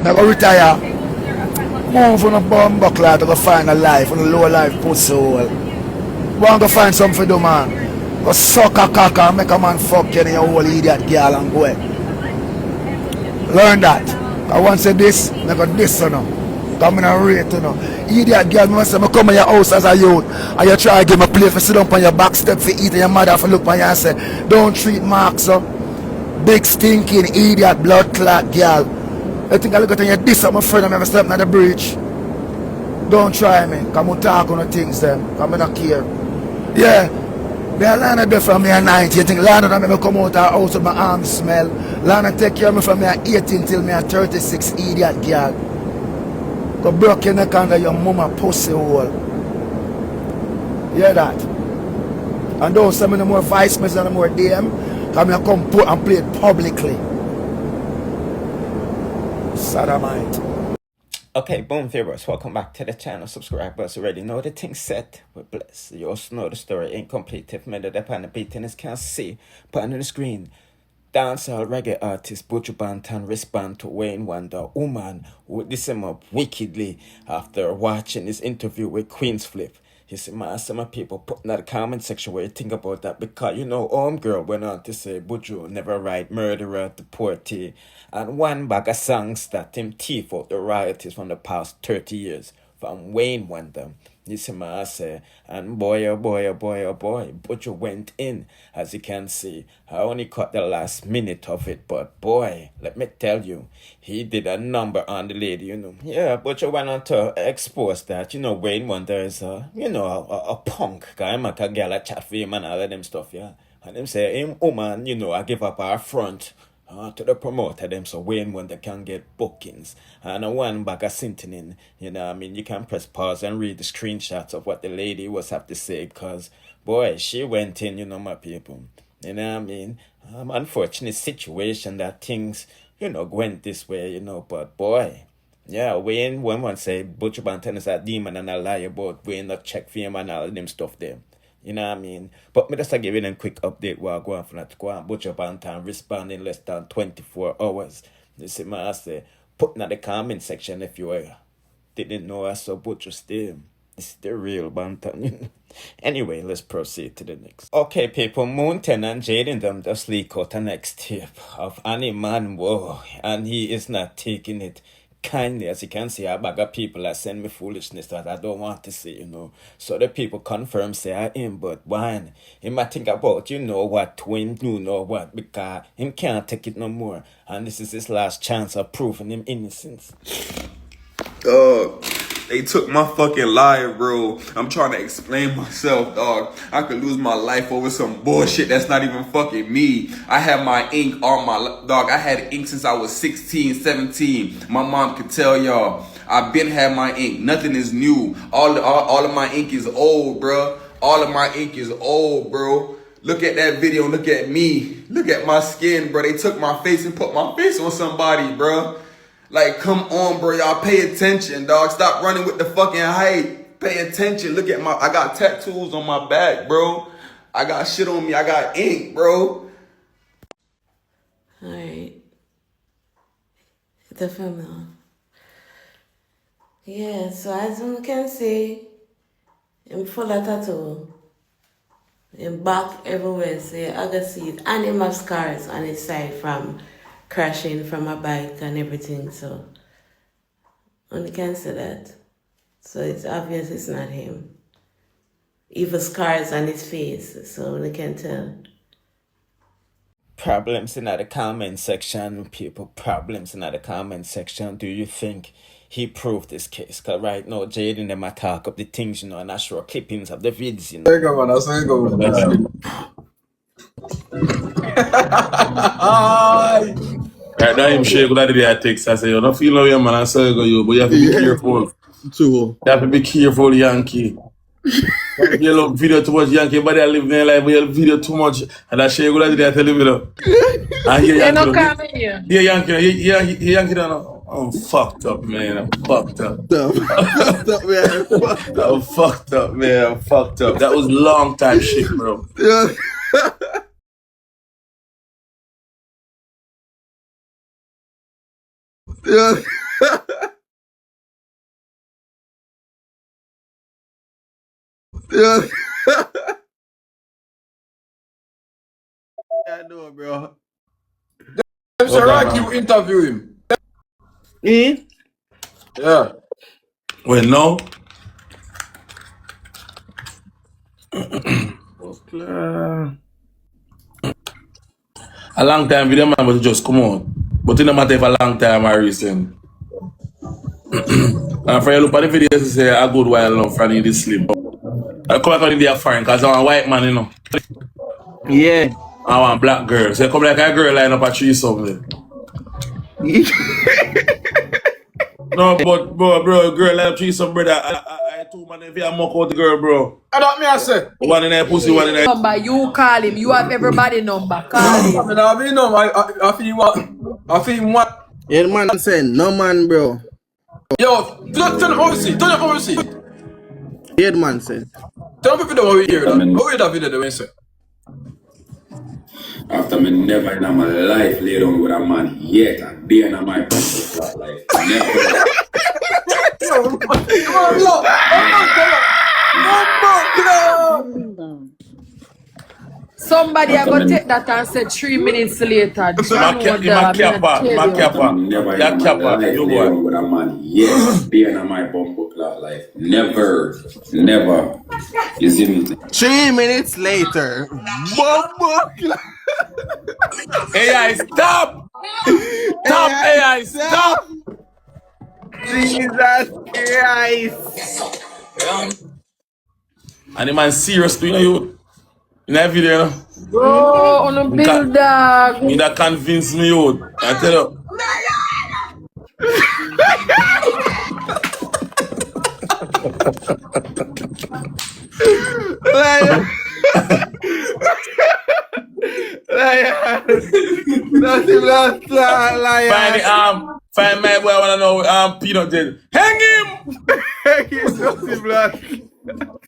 I go retire. Move on a bum buckler to go find a life, on a low life pussy hole. Want to find something to do, man. Go suck a cock and make a man fuck you and your whole idiot girl and go. Learn that. I want to say this, I go this, you know. Come in and rate, you know. Idiot girl, me say, I come in your house as a youth and you try to give me a plate for sit down on your back step for eat and your mother for look on you and say, don't treat Mark so. Big stinking idiot blood clot girl. I think I look at you this at my friend and never step in the breach. Don't try me. Come on talk on the things then. Come in and care. Yeah. Me a Lana there from me at 90. You think Lana that me come out of the house with my arms smell. Lana take care of me from me at 18 till me at 36 idiot girl. Go broke your neck under your mama pussy hole. Hear that? And don't send me no more voice messages and no more DM. Come here, come put and play it publicly. Sodomite. Okay, boom viewers, welcome back to the channel. Subscribers already know the thing set. We're blessed. You also know the story ain't complete if men that upon the beatings can't see. Put on the screen. Dancehall reggae artist Buju Banton respond to Wayne Wonder woman who diss him up wickedly after watching his interview with Queen's Flip. He said, man, some people put in the comment section where you think about that because, you know, homegirl went on to say Buju never write murderer, deportee, and one bag of songs that him thief out the royalties from the past 30 years from Wayne Wonder. You see, man, I say, and boy, oh boy, oh boy, oh boy, Buju went in, as you can see. I only caught the last minute of it, but boy, let me tell you, he did a number on the lady, you know. Yeah, Buju went on to expose that, you know, Wayne Wonder is a punk guy, I'm like a girl that chat for him and all of them stuff, yeah. And them say, him, woman, you know, I give up our front. To the promoter them so Wayne Wonder can get bookings and a one bag of syntonin, you know what I mean. You can press pause and read the screenshots of what the lady was have to say because boy she went in, you know, my people, you know what I mean. Unfortunate situation that things, you know, went this way, you know, but boy, yeah, Wayne one say Buju Banton is a demon and a liar, but Wayne not check for him and all of them stuff there. You know what I mean? But me just give you a quick update while going for that. Go on, Buju Banton respond in less than 24 hours. You see, man, I say, put in the comment section if you didn't know I saw Buju still. It's the real Banton. Anyway, let's proceed to the next. Okay, people, Mountain and Jaden them just leak out the next tip of any man, whoa, and he is not taking it kindly. As you can see, a bag of people that send me foolishness that I don't want to see, you know. So the people confirm say I am, but one, he might think about, you know what, twin, you know what, because him can't take it no more. And this is his last chance of proving him innocence. Dog, they took my fucking life, bro. I'm trying to explain myself, dog. I could lose my life over some bullshit that's not even fucking me. I had my ink on my, dog, I had ink since I was 16, 17. My mom could tell y'all, I've been had my ink. Nothing is new. All of my ink is old, bro. All of my ink is old, bro. Look at that video, look at me. Look at my skin, bro. They took my face and put my face on somebody, bro. Like, come on, bro. Y'all pay attention, dog. Stop running with the fucking hype. Pay attention. Look at I got tattoos on my back, bro. I got shit on me. I got ink, bro. Alright. The film now. Yeah, so as you can see, I'm full of tattoo. I'm back everywhere, so I can see it. And him have scars on his side from crashing from a bike and everything, so only can say that. So it's obvious it's not him. Even scars on his face, so only can tell. Problems in the comment section, people. Problems in the comment section. Do you think he proved this case? Because right now, Jaden them talk up the things, you know, and I show clippings of the vids, you know. There you go, man. That's where you go. Right now, I'm sure that day I text. I say, you don't feel no way, man. I say, you, but you have to be careful. True. You have to be careful, Yankee. You look video too much, Yankee, but I live their life, but you video too much. And I share you that day I tell you, I hear Yankee. Yeah, Yankee, Yankee, no. I'm fucked up, man. I'm fucked up. Fucked up, man. I'm fucked up, man. I'm fucked up. That was long time shit, bro. Yeah. Yeah. Yeah. I know, bro. Mr. Rock, you interview him. Me? Yeah. Well, no. A long time video man, but it just come on. But it no matter if a long time or recent. And for you look at the video, you say a good while long from the slim. I come back on India foreign because I'm a white man, you know. Yeah. I want a black girl. So you come like a girl line up a tree somewhere. No, but bro, girl line up tree some brother. I two man if you mock out the girl, bro. I don't me I say. One in a pussy, one in a Number, you call him. You have everybody number. Call I him. mean, I mean, no, I feel what. I feel what. Yeah, the man said, no man, bro. Yo, turn the oversee. Turn the oversee. Yeah, the man said. Tell me if you don't want to hear that. How hear that video the way you say? After me never in my life lay down with a man yet and be in my personal life. Never. Somebody I go take that and say 3 minutes later. John My would, I kappa. Never That in my kappa, life you lay boy. down with a man yet be in my bumbo clock life. Never. Never. You see me? 3 minutes later. AI, stop! Stop, AI, stop! Jesus Christ. And the man serious to you. In that video, you know? Bro, on a build dog. Me that convince me, you. I tell you. Liar. Liar. Nothing last liar. Find my boy, I wanna know Peanut did. Hang him! He's nothing black.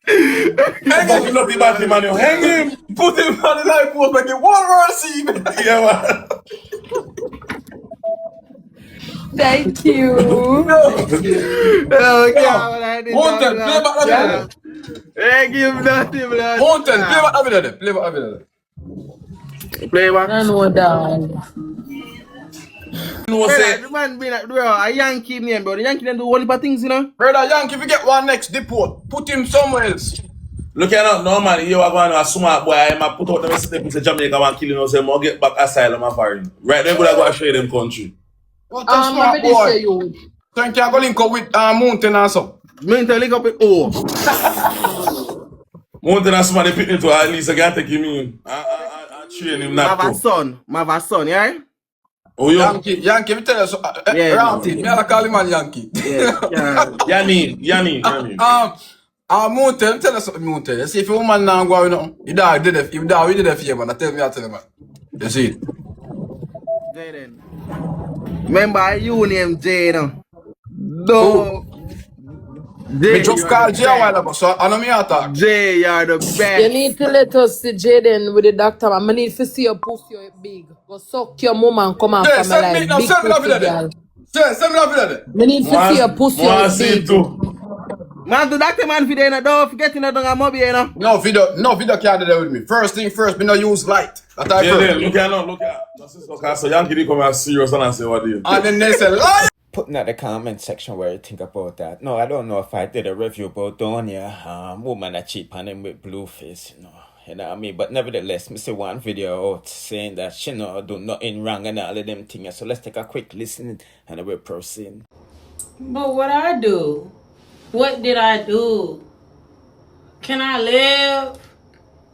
Hang him! Not the Batty Man, you. Hang him! Put him on the live post like a one word scene. Yeah, man. Thank you. Oh, God, I did Won't tell, not play back that video. Hey, give nothing black. Won't tell, play back that video. Play back that video. Play back. I know dog. You know Brother, say, the man be like, bro, a Yankee name, bro. The Yankee don't do one heap of things, you know? Brother Yankee, if you get one next deport, put him somewhere else. look here now, no man, you are going to a smart boy, I'm a put out them step into Jamaica and killing us, and get back asylum and foreign. Right, then go to show them country. What a smart What did you say boy. you? So you can go link up with Mountain and so. Me to link up with O. Mountain and somebody pick him to at least I can take him in. I train him not Mava to. son. Mava son, yeah? Oh, you? Yankee, me tell you so. Yeah, Rants, me I call him a Yankee. Yeah. Yanni. Mountain, tell us something, Mountain. You see, if a woman now go, you know, you die, we did it for you, man. I tell me, man. You see it? Jay then. Remember, you name Jay, no? No. Jay, Me just call Jay a while ago, so I know me attack. Jay, you're the best. You need to let us see Jaden with the doctor. Man. I need to see your pussy big. Go suck your mom and come out Jay, from my send me life. now, Big send me that pussy video girl. there. Jay, send me that video there. I need to see your pussy see big. too. Man, the doctor man for there, don't forget to know don't mob you know. No video can't do that with me. First thing first, me no use light. That I Yeah, first. then, look at. This is okay, so Yankee did come out serious and say what do you? And then they say, lie. Put in the comment section where you think about that. No, I don't know if I did a review about Donia, woman that cheap on him with Blueface, you know what I mean? But nevertheless, I see one video out saying that she no do nothing wrong and all of them things. So let's take a quick listen and we'll proceed. But what I do? What did I do? Can I live?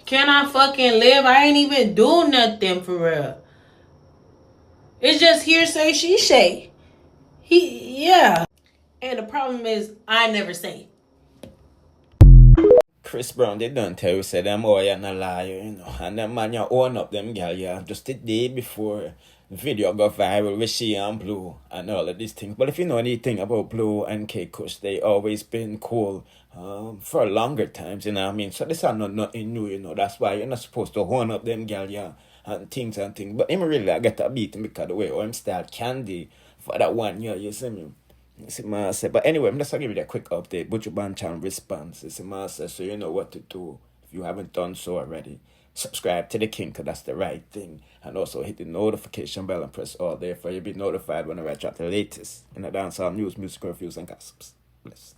Can I fucking live? I ain't even do nothing for real. It's just hearsay, she say. Yeah. And the problem is, I never say. Chris Brown, they don't tell you, say them, oh, you're not a liar, And them man, you own up them girl, yeah. Just the day before the video got viral with she and Blue and all of these things. But if you know anything about Blue and K Kush, they always been cool for longer times, you know what I mean? So this is not nothing new, That's why you're not supposed to own up them girl, yeah, and things. But him really, I get a beat him because the way I'm style candy for that 1 year, you see me? It's a master. But anyway, I'm just gonna give you a quick update. Buju Banton response. It's a master, so you know what to do. If you haven't done so already, subscribe to the King, because that's the right thing. And also hit the notification bell and press all there for you to be notified whenever I drop the latest in the dancehall news, music reviews, and gossips. Bless.